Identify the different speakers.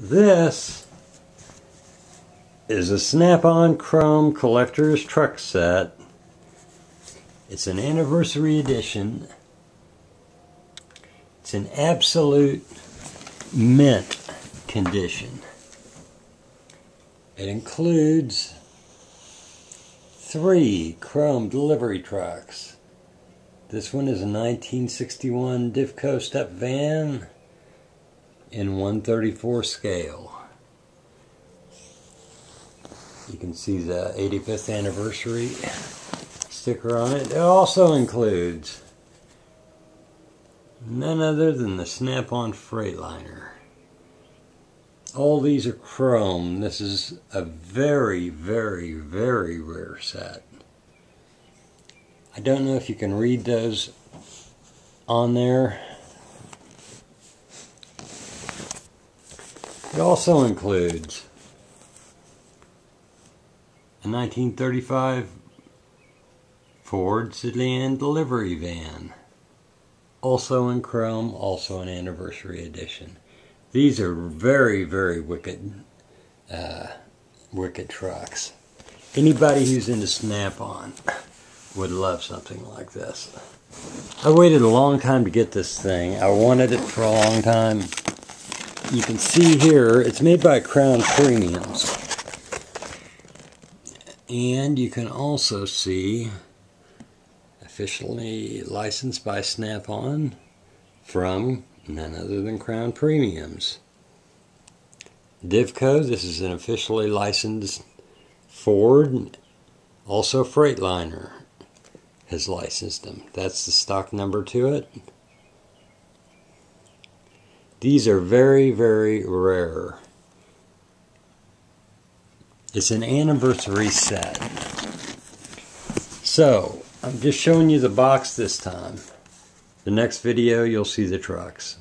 Speaker 1: This is a Snap-on Chrome Collector's Truck Set. It's an anniversary edition. It's in absolute mint condition. It includes 3 chrome delivery trucks. This one is a 1961 Divco step van in 1/34 scale. You can see the 85th anniversary sticker on it. It also includes none other than the Snap-on Freightliner. All these are chrome. This is a very, very, very rare set. I don't know if you can read those on there. It also includes a 1935 Ford sedan delivery van, also in chrome, also an anniversary edition. These are very, very wicked trucks. Anybody who's into Snap-on would love something like this. I waited a long time to get this thing. I wanted it for a long time. You can see here, it's made by Crown Premiums. And you can also see officially licensed by Snap-on from none other than Crown Premiums. Divco, this is an officially licensed Ford. Also Freightliner has licensed them. That's the stock number to it. These are very, very rare. It's an anniversary set. So, I'm just showing you the box this time. The next video, you'll see the trucks.